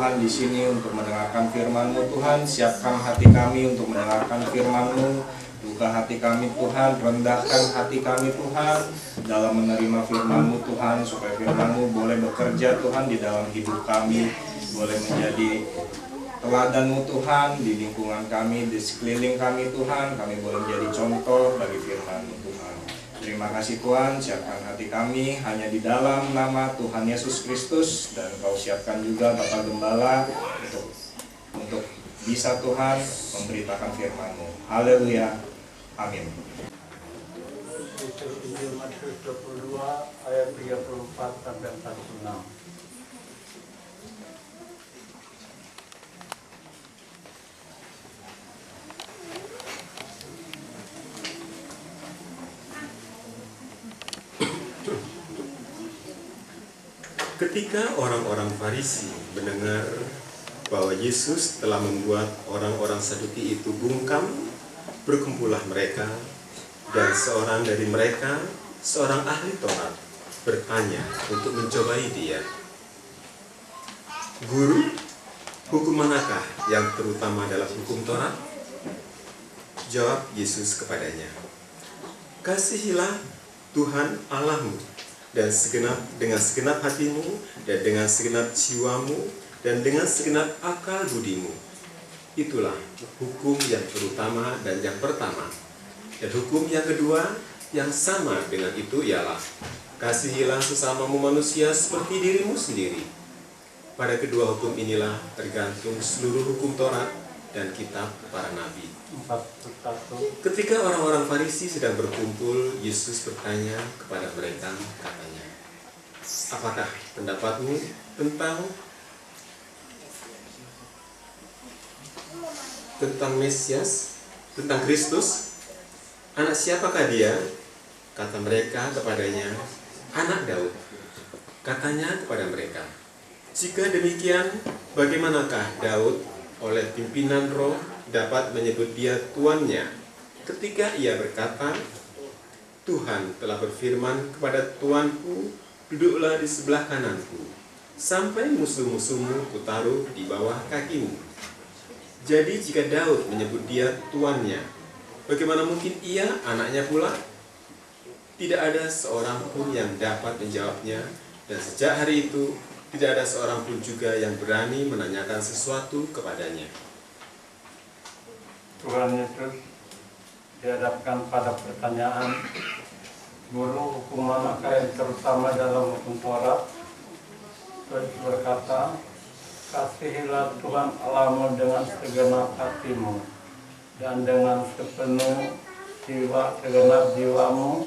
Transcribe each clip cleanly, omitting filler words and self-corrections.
Tuhan di sini untuk mendengarkan firman-Mu Tuhan. Siapkan hati kami untuk mendengarkan firman-Mu. Buka hati kami Tuhan, rendahkan hati kami Tuhan dalam menerima firman-Mu Tuhan, supaya firman-Mu boleh bekerja Tuhan di dalam hidup kami, boleh menjadi teladan-Mu Tuhan di lingkungan kami, di sekeliling kami Tuhan. Kami boleh menjadi contoh bagi firman-Mu Tuhan. Terima kasih Tuhan, siapkan hati kami hanya di dalam nama Tuhan Yesus Kristus. Dan Kau siapkan juga Bapak Gembala untuk bisa Tuhan memberitakan firman-Mu. Haleluya, amin. Injil Matius 22 ayat 34 sampai 46. Ketika orang-orang Farisi mendengar bahwa Yesus telah membuat orang-orang Saduki itu bungkam, berkumpullah mereka, dan seorang dari mereka, seorang ahli Taurat, bertanya untuk mencobai dia. Guru, hukum manakah yang terutama dalam hukum Taurat? Jawab Yesus kepadanya, kasihilah Tuhan Allahmu dan dengan segenap hatimu, dan dengan segenap jiwamu, dan dengan segenap akal budimu. Itulah hukum yang terutama dan yang pertama. Dan hukum yang kedua yang sama dengan itu ialah, kasihilah sesamamu manusia seperti dirimu sendiri. Pada kedua hukum inilah tergantung seluruh hukum Taurat dan kitab para nabi. Ketika orang-orang Farisi sedang berkumpul, Yesus bertanya kepada mereka, katanya, apakah pendapatmu tentang Mesias, tentang Kristus? Anak siapakah dia? Kata mereka kepadanya, anak Daud. Katanya kepada mereka, jika demikian, bagaimanakah Daud oleh pimpinan roh dapat menyebut dia tuannya, ketika ia berkata, Tuhan telah berfirman kepada tuanku, duduklah di sebelah kananku, sampai musuh-musuhmu kutaruh di bawah kakimu. Jadi jika Daud menyebut dia tuannya, bagaimana mungkin ia anaknya pula? Tidak ada seorang pun yang dapat menjawabnya, dan sejak hari itu tidak ada seorang pun juga yang berani menanyakan sesuatu kepadanya. Tuhan Yesus dihadapkan pada pertanyaan, Guru, hukum manakah yang terutama dalam hukum Taurat? Terus berkata, kasihilah Tuhan Allahmu dengan segenap hatimu, dan dengan segenap jiwamu,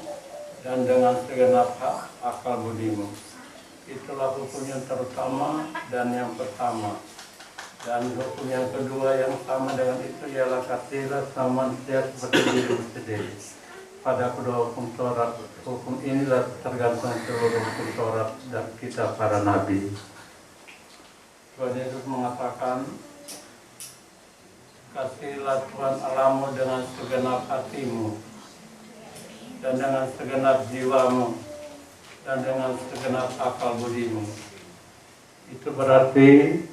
dan dengan segenap akal budimu. Itulah hukum yang terutama dan yang pertama. Dan hukum yang kedua yang sama dengan itu ialah kasihilah sama manusia seperti dirimu sendiri. Pada kedua hukum Taurat, hukum inilah tergantung seluruh hukum Taurat dan kitab para nabi. Tuhan Yesus mengatakan, kasihilah Tuhan Allahmu dengan segenap hatimu, dan dengan segenap jiwamu, dan dengan segenap akal budimu. Itu berarti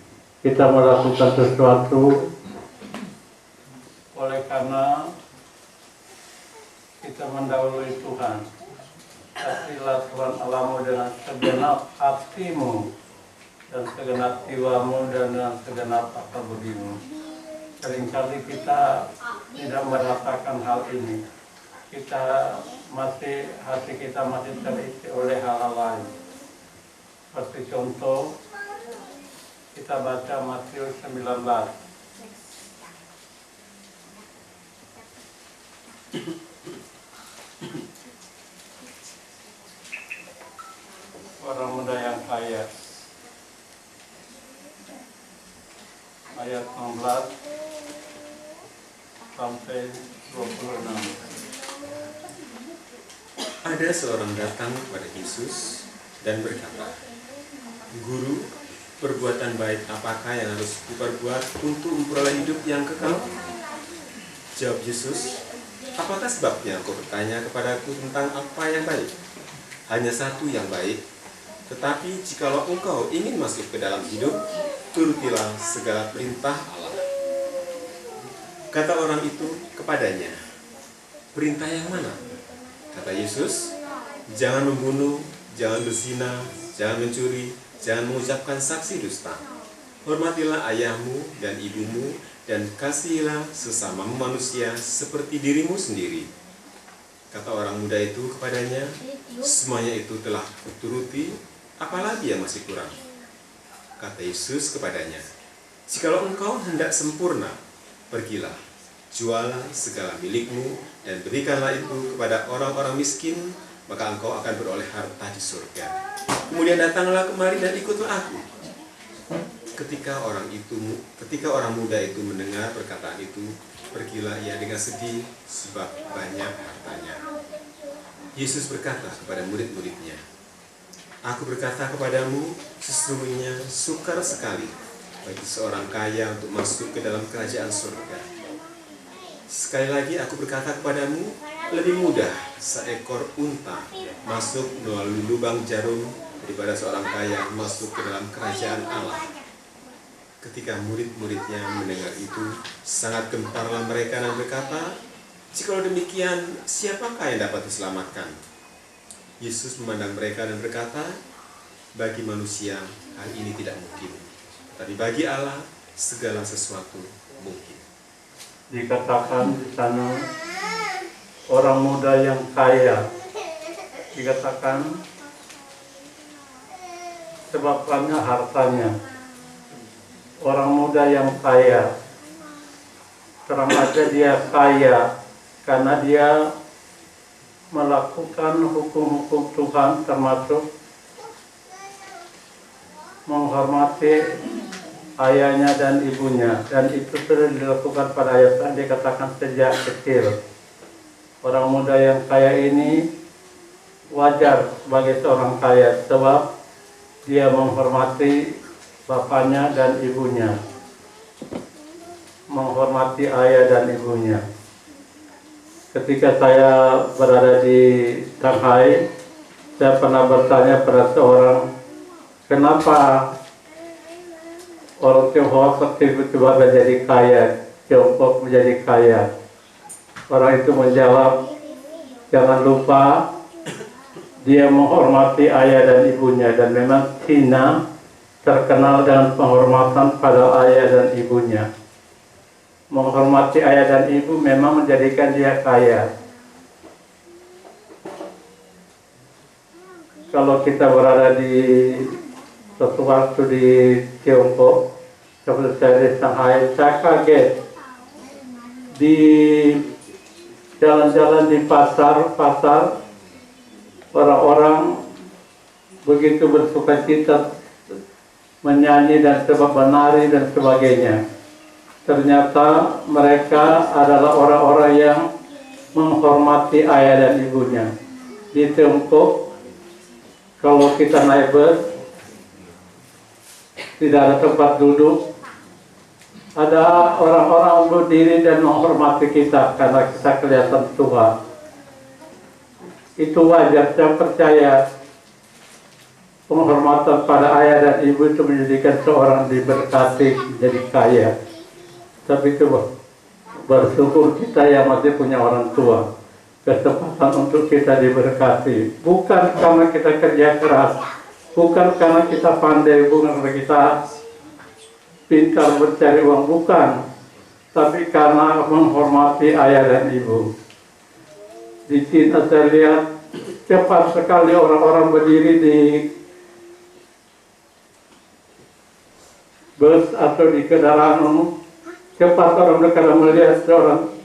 kita melakukan sesuatu oleh karena kita mendahului Tuhan. Kasihilah Tuhan Allahmu dengan segenap hatimu, dan segenap jiwamu, dan dengan segenap akal budimu. Seringkali kita tidak merasakan hal ini. Hati kita masih terisi oleh hal-hal lain. Seperti contoh, kita baca Matius 19. Orang muda yang kaya. Ayat 16 sampai 26. Ada seorang datang kepada Yesus dan berkata, Guru, perbuatan baik apakah yang harus kuperbuat untuk memperoleh hidup yang kekal? Jawab Yesus, apakah sebabnya kau bertanya kepadaku tentang apa yang baik? Hanya satu yang baik, tetapi jikalau engkau ingin masuk ke dalam hidup, turutilah segala perintah Allah. Kata orang itu kepadanya, perintah yang mana? Kata Yesus, jangan membunuh, jangan berzina, jangan mencuri, jangan mengucapkan saksi dusta. Hormatilah ayahmu dan ibumu, dan kasihilah sesama manusia seperti dirimu sendiri. Kata orang muda itu kepadanya, semuanya itu telah kuturuti, apalagi yang masih kurang? Kata Yesus kepadanya, jikalau engkau hendak sempurna, pergilah, jualah segala milikmu, dan berikanlah itu kepada orang-orang miskin, maka engkau akan beroleh harta di surga. Kemudian datanglah kemari dan ikutlah aku. Ketika orang muda itu mendengar perkataan itu, pergilah ia dengan sedih sebab banyak hartanya. Yesus berkata kepada murid-muridnya, aku berkata kepadamu, sesungguhnya sukar sekali bagi seorang kaya untuk masuk ke dalam kerajaan surga. Sekali lagi aku berkata kepadamu, lebih mudah seekor unta masuk melalui lubang jarum daripada seorang kaya masuk ke dalam kerajaan Allah. Ketika murid-muridnya mendengar itu, sangat gentarlah mereka dan berkata, jikalau demikian, siapakah yang dapat diselamatkan? Yesus memandang mereka dan berkata, bagi manusia hal ini tidak mungkin, tapi bagi Allah segala sesuatu mungkin. Dikatakan di sana orang muda yang kaya, dikatakan sebabnya hartanya. Orang muda yang kaya, terang aja dia kaya karena dia melakukan hukum-hukum Tuhan, termasuk menghormati ayahnya dan ibunya, dan itu sudah dilakukan pada ayat yang dikatakan sejak kecil. Orang muda yang kaya ini wajar sebagai seorang kaya sebab dia menghormati bapaknya dan ibunya, menghormati ayah dan ibunya. Ketika saya berada di Shanghai, saya pernah bertanya pada seorang, kenapa orang Tionghoa tiba-tiba menjadi kaya, Tiongkok menjadi kaya? Orang itu menjawab, jangan lupa dia menghormati ayah dan ibunya, dan memang Cina terkenal dengan penghormatan pada ayah dan ibunya. Menghormati ayah dan ibu memang menjadikan dia kaya. Kalau kita berada di suatu waktu di Tiongkok, seperti saya di Shanghai, saya kaget di jalan-jalan di pasar, orang-orang begitu bersukacita menyanyi dan menari dan sebagainya. Ternyata mereka adalah orang-orang yang menghormati ayah dan ibunya. Di Tiongkok, kalau kita naik bus, tidak ada tempat duduk, ada orang-orang berdiri dan menghormati kita karena kita kelihatan tua. Itu wajar, saya percaya penghormatan pada ayah dan ibu itu menjadikan seorang diberkati menjadi kaya. Tapi coba bersyukur kita yang masih punya orang tua, kesempatan untuk kita diberkati, bukan karena kita kerja keras, bukan karena kita pandai, bukan karena kita pintar mencari uang, bukan, tapi karena menghormati ayah dan ibu. Di Cina saya lihat cepat sekali orang-orang berdiri di bus atau di kendaraan umum, cepat orang mereka melihat seorang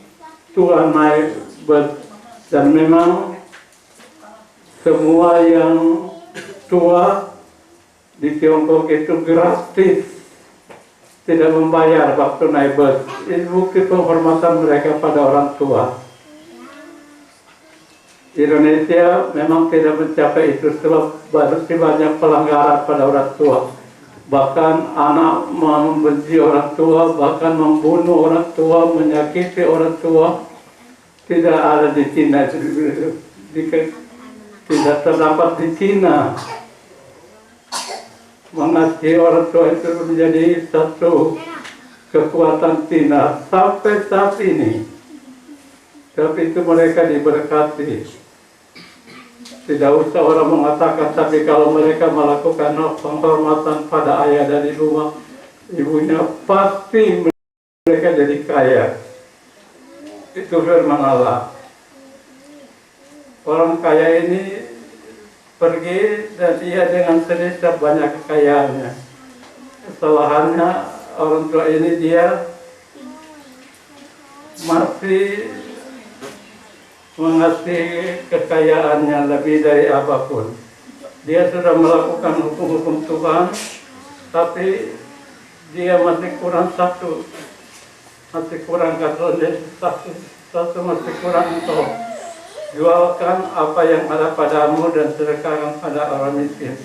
tua naik bus, dan memang semua yang tua di Tiongkok itu gratis, tidak membayar waktu naik bus. Ini bukti penghormatan mereka pada orang tua. Indonesia memang tidak mencapai itu sebab masih banyak pelanggaran pada orang tua. Bahkan anak membenci orang tua, bahkan membunuh orang tua, menyakiti orang tua. Tidak ada di Cina, tidak terdapat di Cina. mengasihi orang tua itu menjadi satu kekuatan Tina sampai saat ini. Tapi itu mereka diberkati. Tidak usah orang mengatakan, tapi kalau mereka melakukan penghormatan pada ayah dan ibunya, pasti mereka jadi kaya. Itu firman Allah. Orang kaya ini pergi dan ia dengan sedikit banyak kekayaannya. Kesalahannya orang tua ini dia masih mengasihi kekayaannya lebih dari apapun. Dia sudah melakukan hukum-hukum Tuhan, tapi dia masih kurang satu, masih kurang satu masih kurang untuk jualkan apa yang ada padamu dan sedekahkan pada orang miskin.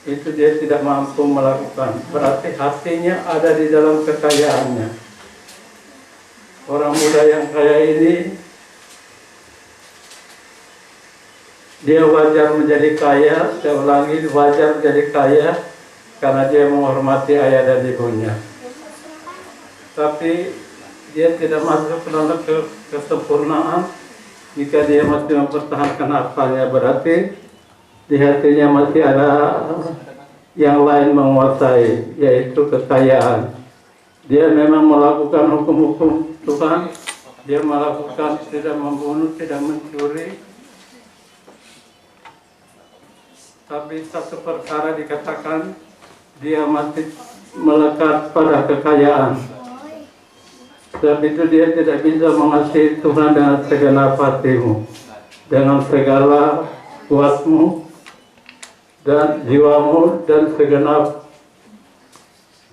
Itu dia tidak mampu melakukan. Berarti hatinya ada di dalam kekayaannya. Orang muda yang kaya ini, dia wajar menjadi kaya, saya ulangi, wajar menjadi kaya karena dia menghormati ayah dan ibunya. Tapi dia tidak masuk ke dalam kesempurnaan jika dia masih mempertahankan asalnya, berarti di hatinya masih ada yang lain menguasai, yaitu kekayaan. Dia memang melakukan hukum-hukum Tuhan, dia melakukan tidak membunuh, tidak mencuri. Tapi satu perkara dikatakan dia masih melekat pada kekayaan. Sebab itu dia tidak bisa mengasihi Tuhan dengan segenap hatimu, dengan segala kuatmu dan jiwamu dan segenap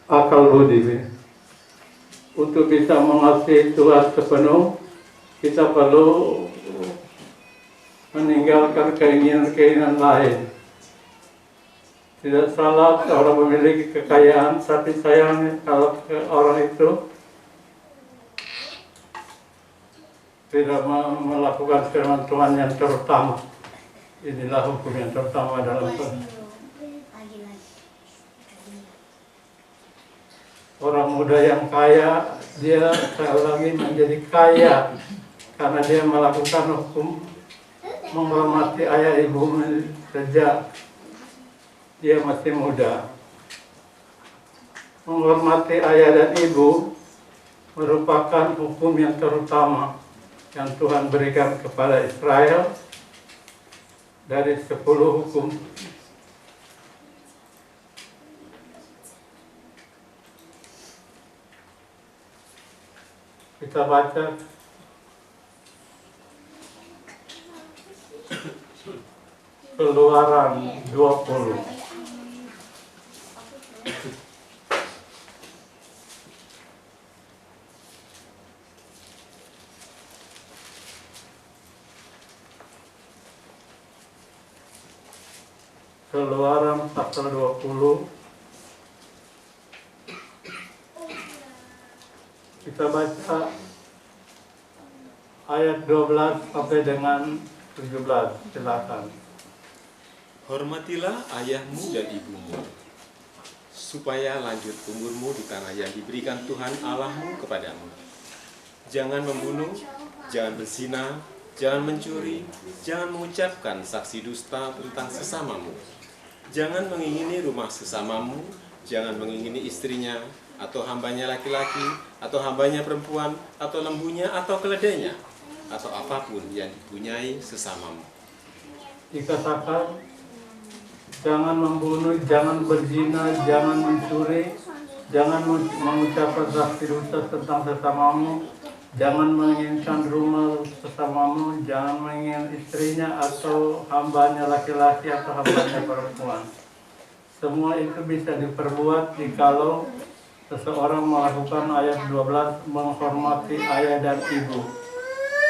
akal budi. Untuk bisa mengasihi Tuhan sepenuh, kita perlu meninggalkan keinginan-keinginan lain. Tidak salah orang memiliki kekayaan, tapi sayangnya kalau orang itu tidak melakukan firman Tuhan yang terutama. Inilah hukum yang terutama dalam Tuhan. Orang muda yang kaya, dia saya ulangi menjadi kaya karena dia melakukan hukum menghormati ayah ibu sejak dia masih muda. Menghormati ayah dan ibu merupakan hukum yang terutama yang Tuhan berikan kepada Israel dari 10 hukum. Kita baca Keluaran 20. Keluaran pasal 20. Kita baca ayat 12 sampai dengan 17. Silakan. Hormatilah ayahmu dan ibumu, supaya lanjut umurmu di tanah yang diberikan Tuhan Allahmu kepadamu. Jangan membunuh, jangan berzina, jangan mencuri, jangan mengucapkan saksi dusta tentang sesamamu. Jangan mengingini rumah sesamamu, jangan mengingini istrinya, atau hambanya laki-laki, atau hambanya perempuan, atau lembunya, atau keledainya, atau apapun yang dipunyai sesamamu. Dikatakan, jangan membunuh, jangan berzina, jangan mencuri, jangan mengucapkan saksi dusta tentang sesamamu, jangan menginginkan rumah sesamamu, jangan menginginkan istrinya atau hambanya laki-laki atau hambanya perempuan. Semua itu bisa diperbuat jikalau seseorang melakukan ayat 12, menghormati ayah dan ibu.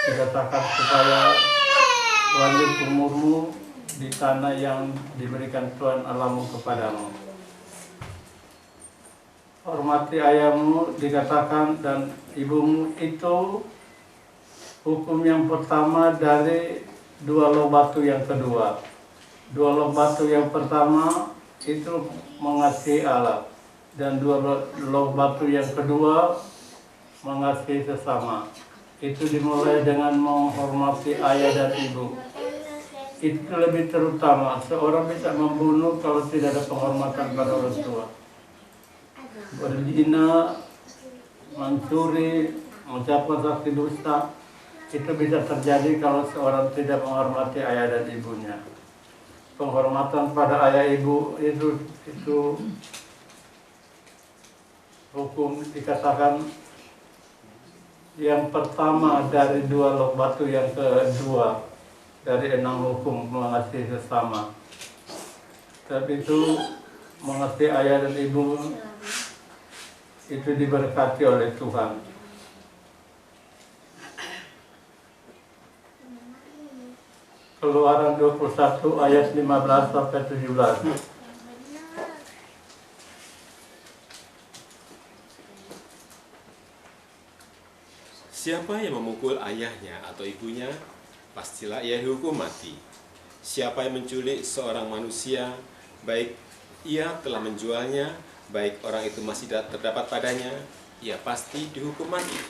Dikatakan supaya lanjut umurmu di tanah yang diberikan Tuhan Allahmu kepadamu. Hormati ayahmu dikatakan dan ibumu, itu hukum yang pertama dari 2 loh batu yang kedua. 2 loh batu yang pertama itu mengasihi Allah, dan dua loh batu yang kedua mengasihi sesama. Itu dimulai dengan menghormati ayah dan ibu. Itu lebih terutama. Seorang bisa membunuh kalau tidak ada penghormatan pada orang tua. Berzina, mencuri, mengucapkan saksi dusta, itu bisa terjadi kalau seorang tidak menghormati ayah dan ibunya. Penghormatan pada ayah ibu itu hukum dikatakan yang pertama dari dua loh batu yang kedua dari 6 hukum mengasihi sesama. Tapi itu mengasihi ayah dan ibu itu diberkati oleh Tuhan. Keluaran 21 ayat 15 sampai 17. Siapa yang memukul ayahnya atau ibunya, pastilah ia dihukum mati. Siapa yang menculik seorang manusia, baik ia telah menjualnya, baik orang itu masih terdapat padanya, ia pasti dihukum mati.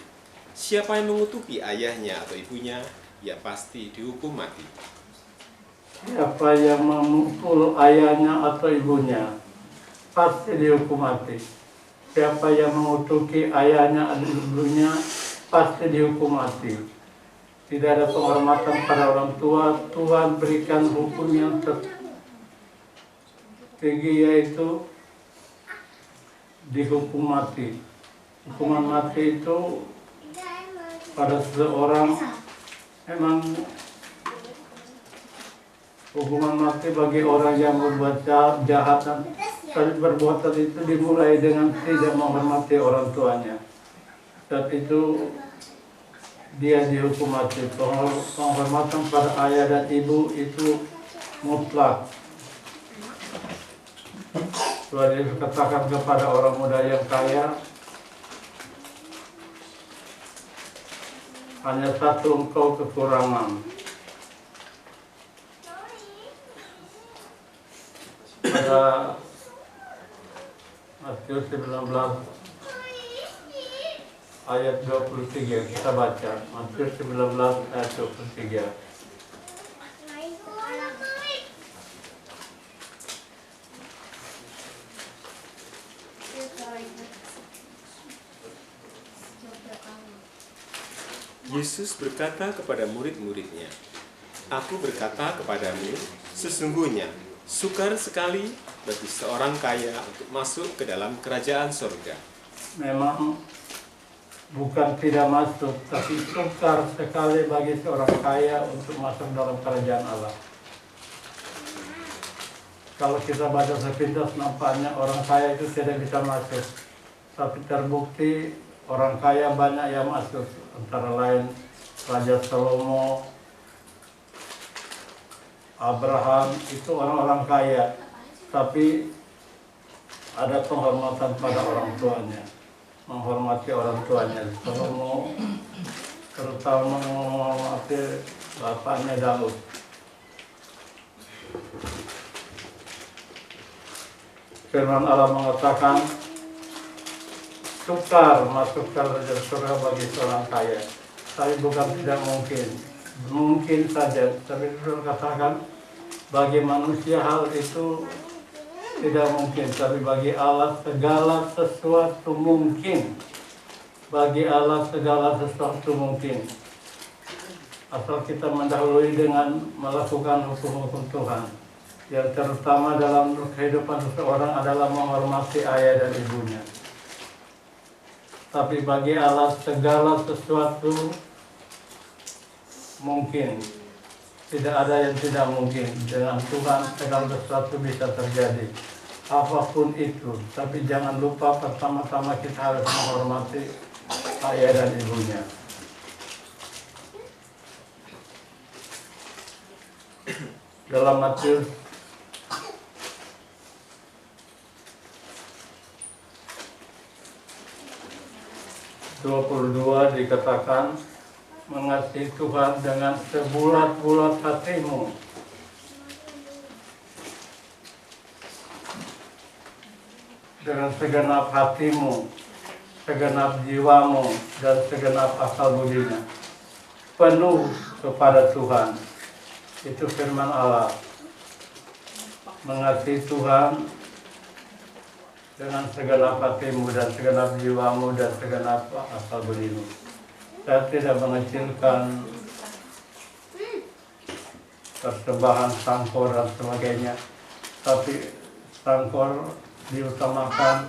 Siapa yang mengutuki ayahnya atau ibunya, ia pasti dihukum mati. Siapa yang memukul ayahnya atau ibunya, pasti dihukum mati. Siapa yang mengutuki ayahnya atau ibunya, pasti dihukum mati. Tidak ada penghormatan pada orang tua, Tuhan berikan hukum yang tertinggi, yaitu dihukum mati. Hukuman mati itu pada seseorang memang hukuman mati bagi orang yang berbuat jahat, dan perbuatan itu dimulai dengan tidak menghormati orang tuanya. Saat itu dia dihukum mati. Penghormatan pada ayah dan ibu itu mutlak. Tuhan Yesus katakan kepada orang muda yang kaya, hanya satu engkau kekurangan. Pada Matius 19 ayat 23 kita baca. Matius 19 ayat 23. Yesus berkata kepada murid-muridnya, "Aku berkata kepadamu, sesungguhnya sukar sekali bagi seorang kaya untuk masuk ke dalam kerajaan sorga." Memang bukan tidak masuk, tapi sukar sekali bagi seorang kaya untuk masuk dalam kerajaan Allah. Kalau kita baca sepintas nampaknya orang kaya itu tidak bisa masuk, tapi terbukti orang kaya banyak yang masuk, antara lain Raja Salomo, Abraham, itu orang-orang kaya, tapi ada penghormatan pada orang tuanya, menghormati orang tuanya. Salomo terutama menghormati bapaknya Daud. Firman Allah mengatakan, sukar masuk ke kerajaan surga bagi seorang kaya. Tapi bukan tidak mungkin, mungkin saja. Tapi Tuhan katakan, bagi manusia hal itu tidak mungkin, tapi bagi Allah segala sesuatu mungkin. Bagi Allah segala sesuatu mungkin. Asal kita mendahului dengan melakukan hukum-hukum Tuhan. Yang terutama dalam kehidupan seseorang adalah menghormati ayah dan ibunya. Tapi bagi Allah segala sesuatu mungkin. Tidak ada yang tidak mungkin. Dengan Tuhan segala sesuatu bisa terjadi. Apapun itu. Tapi jangan lupa pertama-tama kita harus menghormati ayah dan ibunya. Dalam Matius 22 dikatakan, mengasihi Tuhan dengan sebulat-bulat hatimu, dengan segenap hatimu, segenap jiwamu, dan segenap akal budinya. Penuh kepada Tuhan. Itu firman Allah. Mengasihi Tuhan dengan segenap hatimu dan segenap jiwamu dan segenap akal budimu. Saya tidak mengecilkan persembahan sangkor dan sebagainya, tapi sangkor diutamakan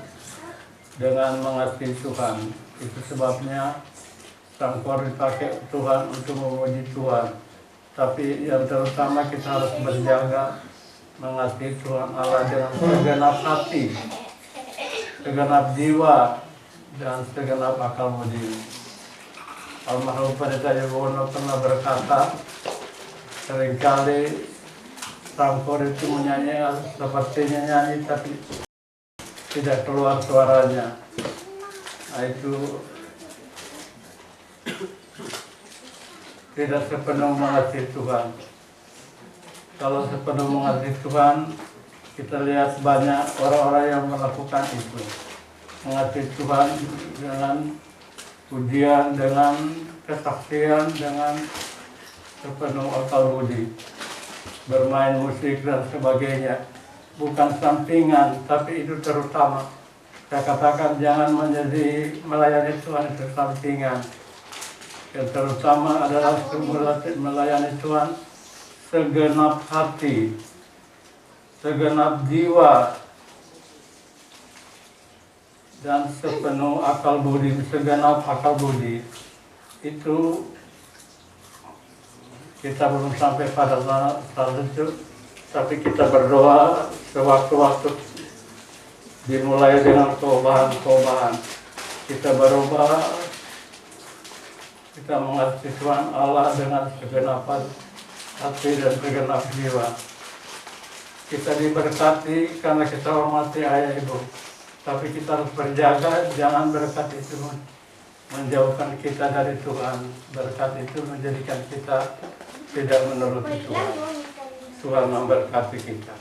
dengan mengasihi Tuhan. Itu sebabnya sangkor dipakai Tuhan untuk memuji Tuhan. Tapi yang terutama kita harus berjaga mengasihi Tuhan Allah dengan segenap hati, segenap jiwa, dan segenap akal budi. Almarhum Pendeta Yuwono pernah berkata, seringkali sangkor itu menyanyi sepertinya nyanyi tapi tidak keluar suaranya. Nah, itu tidak sepenuh mengasihi Tuhan. Kalau sepenuh mengasihi Tuhan, kita lihat banyak orang-orang yang melakukan itu. Mengasihi Tuhan dengan pujian, dengan kesaksian, dengan sepenuh akal budi, bermain musik dan sebagainya. Bukan sampingan, tapi itu terutama. Saya katakan jangan menjadi melayani Tuhan itu sampingan. Yang terutama adalah melayani Tuhan segenap hati, segenap jiwa, dan sepenuh akal budi, segenap akal budi. Itu kita belum sampai pada saat itu, tapi kita berdoa sewaktu-waktu dimulai dengan kobahan-kobahan. Kita berubah, kita mengasihi Tuhan Allah dengan segenap hati dan segenap jiwa. Kita diberkati karena kita hormati ayah ibu. Tapi kita harus berjaga, jangan berkat itu menjauhkan kita dari Tuhan. Berkat itu menjadikan kita tidak menuruti Tuhan. Tuhan memberkati kita.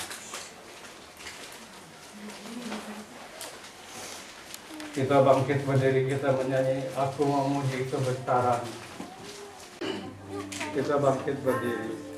Kita bangkit berdiri, kita menyanyi, aku memuji kebesaran. Kita bangkit berdiri.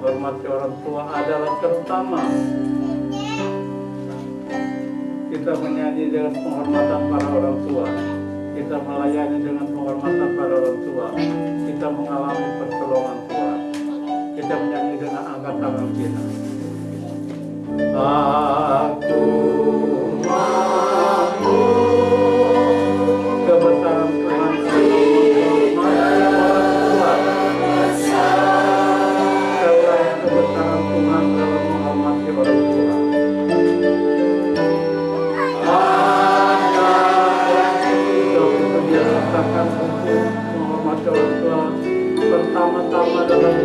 Menghormati orang tua adalah terutama. Kita menyanyi dengan penghormatan para orang tua. Kita melayani dengan penghormatan para orang tua. Kita mengalami pertolongan Tuhan. Kita menyanyi dengan angkat tangan kita. Aku mampu kebesaran Tuhan. Kebesaran Tuhan dalam menghormati orang tua. Kita biasakan untuk menghormati orang tua pertama-tama dalam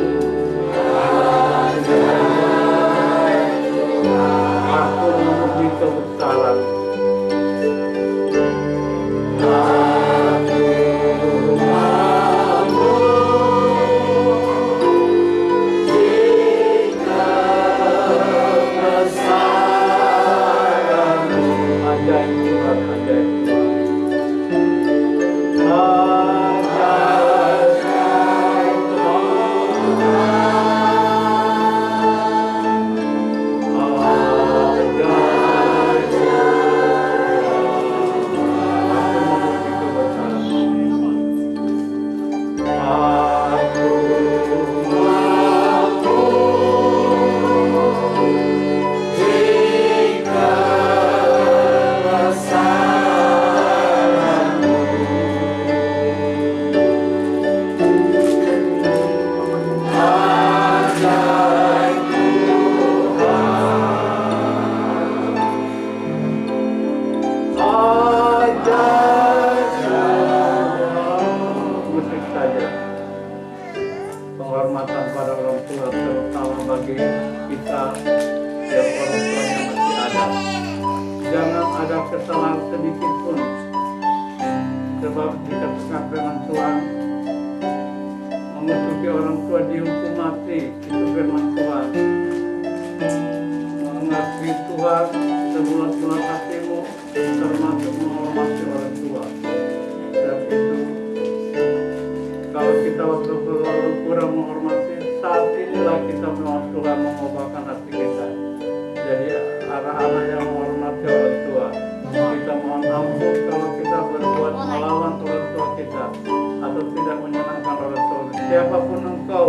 kesalahan sedikit pun. Sebab dikatakan firman Tuhan, mengutuki orang tua dihukum mati, itu firman Tuhan. Mengasihi Tuhan sebulat-bulat hatimu, termasuk menghormati orang tua. Dan itu, kalau kita waktu lalu kurang menghormati, saat inilah kita memang Tuhan mengubahkan hati kita. Jadi anak-anak yang menghormati orang tua, kita mohon ampun kalau kita berbuat melawan orang tua kita atau tidak menyenangkan orang tua. Siapapun engkau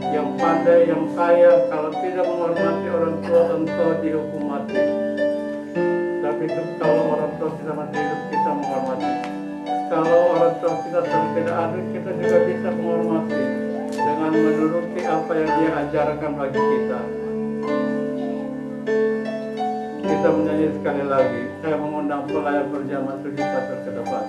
yang pandai, yang kaya, kalau tidak menghormati orang tua, engkau dihukum mati. Tapi kalau orang tua kita masih hidup, kita menghormati. Kalau orang tua kita tidak ada, kita juga bisa menghormati dengan menuruti apa yang dia ajarkan bagi kita. Kita menyanyi sekali lagi. Saya mengundang pelayan berjamaah 7 satu ke depan.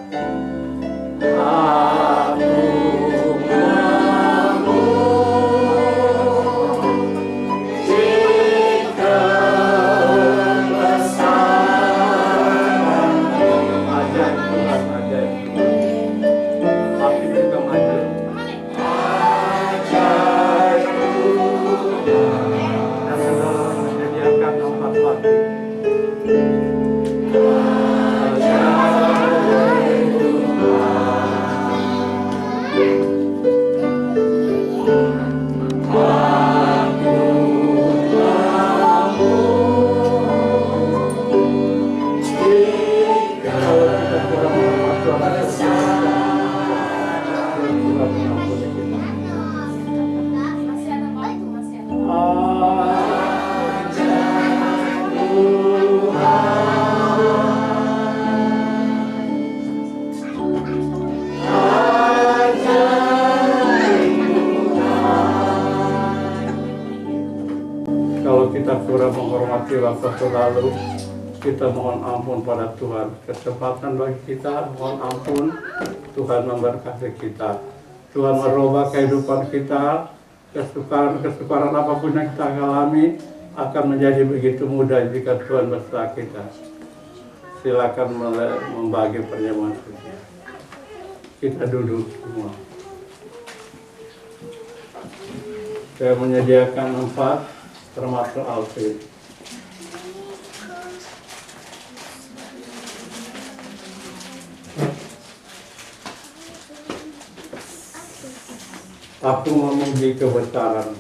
Kurang menghormati waktu lalu, kita mohon ampun pada Tuhan. Kesempatan bagi kita, mohon ampun. Tuhan memberkati kita. Tuhan merubah kehidupan kita. Kesukaran apapun yang kita alami akan menjadi begitu mudah jika Tuhan beserta kita. Silakan membagi perjamuan kita. Kita duduk semua. Saya menyediakan 4. Termasuk Alvin. Aku memuji kebesaran.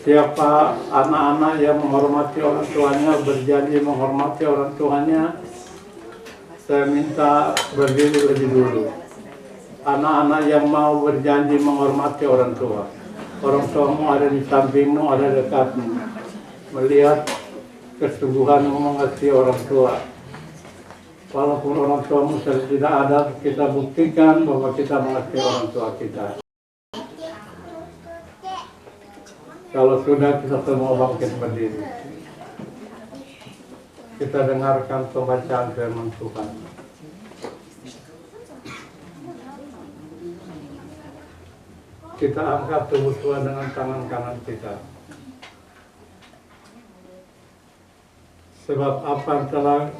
Siapa anak-anak yang menghormati orang tuanya, berjanji menghormati orang tuanya, saya minta berdiri lebih dulu. Anak-anak yang mau berjanji menghormati orang tua. Orang tuamu ada di sampingmu, ada dekatmu. Melihat kesungguhanmu mengasihi orang tua. Walaupun orang tuamu tidak ada, kita buktikan bahwa kita mengasihi orang tua kita. Kalau sudah, kita semua bangkit berdiri. Kita dengarkan pembacaan firman Tuhan. Kita angkat tubuh Tuhan dengan tangan kanan kita. Sebab apa yang telah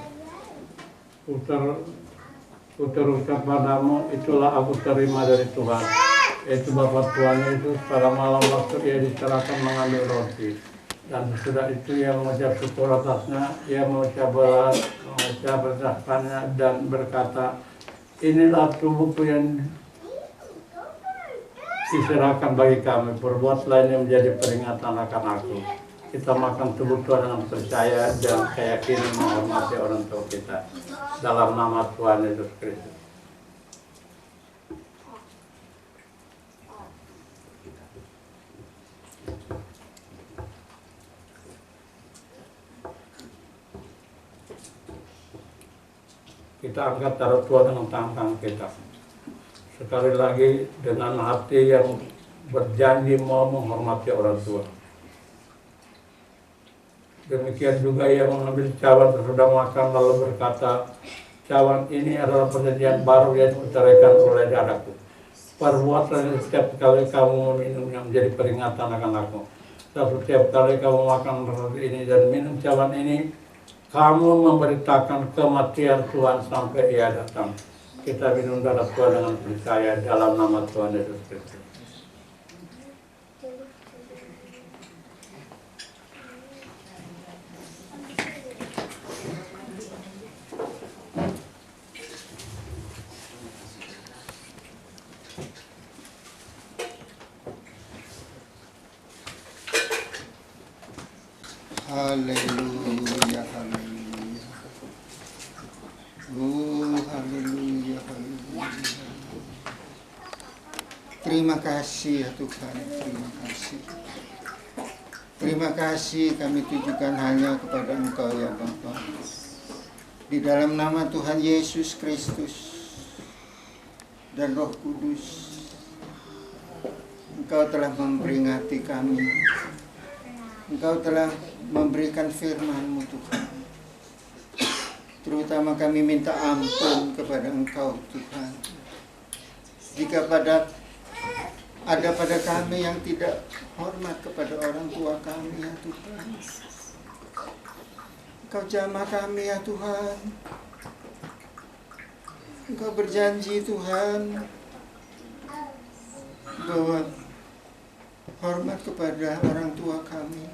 ucap padamu, itulah aku terima dari Tuhan. Itu Bapa Tuhan Yesus pada malam waktu ia diserahkan mengambil roti. Dan sesudah itu ia mengucap syukur atasnya, ia mengucap berdasarkannya dan berkata, inilah tubuhku yang diserahkan bagi kami, perbuatlah ini menjadi peringatan akan aku. Kita makan tubuh Tuhan dengan percaya dan keyakinan menghormati orang tua kita. Dalam nama Tuhan Yesus Kristus. Kita angkat taruh Tuhan dengan tangan kita. Sekali lagi dengan hati yang berjanji mau menghormati orang tua. Demikian juga ia mengambil cawan sesudah makan lalu berkata, cawan ini adalah perjanjian baru yang diutarakan oleh darahku. Perbuatlah setiap kali kamu meminum yang menjadi peringatan akan aku. Setiap kali kamu makan roti ini dan minum cawan ini, kamu memberitakan kematian Tuhan sampai ia datang. Kita minum darah Tuhan dengan percaya dalam nama Tuhan Yesus Kristus. Haleluya, haleluya. Haleluya, haleluya. Terima kasih ya Tuhan, terima kasih. Terima kasih kami tujukan hanya kepada Engkau ya Bapa. Di dalam nama Tuhan Yesus Kristus dan Roh Kudus, Engkau telah memperingati kami. Engkau telah memberikan firman-Mu Tuhan. Terutama kami minta ampun kepada Engkau Tuhan. Jika ada pada kami yang tidak hormat kepada orang tua kami ya Tuhan. Engkau jamah kami ya Tuhan. Engkau berjanji Tuhan bahwa hormat kepada orang tua kami,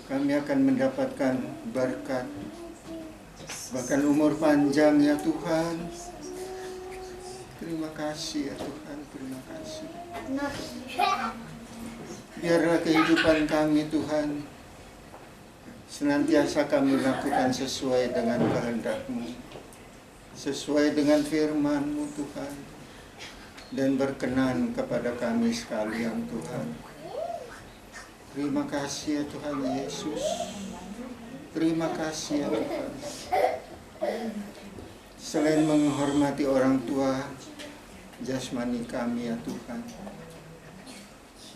kami akan mendapatkan berkat, bahkan umur panjang ya Tuhan. Terima kasih ya Tuhan, terima kasih. Biarlah kehidupan kami Tuhan senantiasa kami lakukan sesuai dengan kehendak-Mu, sesuai dengan firman-Mu Tuhan, dan berkenan kepada kami sekalian Tuhan. Terima kasih ya Tuhan Yesus. Terima kasih ya Tuhan. Selain menghormati orang tua jasmani kami ya Tuhan,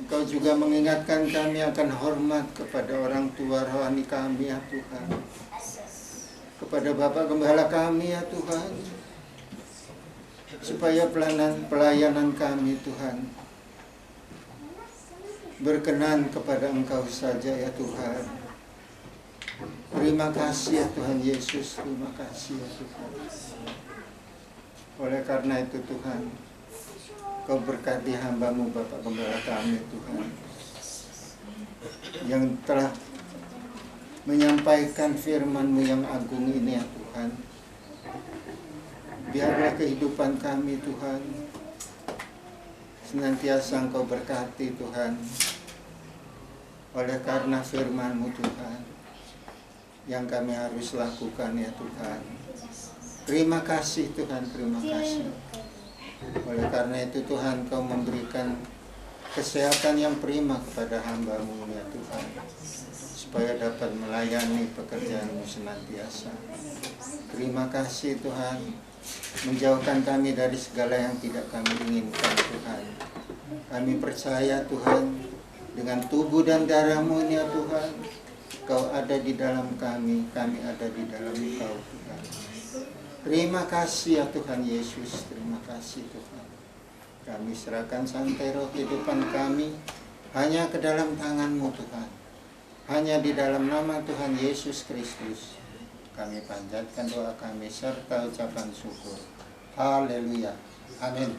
Engkau juga mengingatkan kami akan hormat kepada orang tua rohani kami ya Tuhan, kepada Bapak Gembala kami ya Tuhan, supaya pelayanan kami Tuhan berkenan kepada Engkau saja ya Tuhan. Terima kasih ya Tuhan Yesus, terima kasih ya Tuhan. Oleh karena itu Tuhan, Kau berkati hamba-Mu Bapak Gembala kami Tuhan, yang telah menyampaikan firman-Mu yang agung ini ya Tuhan. Biarlah kehidupan kami Tuhan senantiasa Engkau berkati Tuhan, oleh karena firman-Mu Tuhan yang kami harus lakukan ya Tuhan. Terima kasih Tuhan, terima kasih. Oleh karena itu Tuhan, Kau memberikan kesehatan yang prima kepada hamba-Mu ya Tuhan, supaya dapat melayani pekerjaan-Mu senantiasa. Terima kasih Tuhan, menjauhkan kami dari segala yang tidak kami inginkan Tuhan. Kami percaya Tuhan, Dengan tubuh dan darah-Mu ya Tuhan, Kau ada di dalam kami ada di dalam Engkau Tuhan. Terima kasih ya Tuhan Yesus, terima kasih Tuhan. Kami serahkan santero kehidupan kami hanya ke dalam tangan-Mu Tuhan. Hanya di dalam nama Tuhan Yesus Kristus kami panjatkan doa kami serta ucapan syukur. Haleluya. Amin.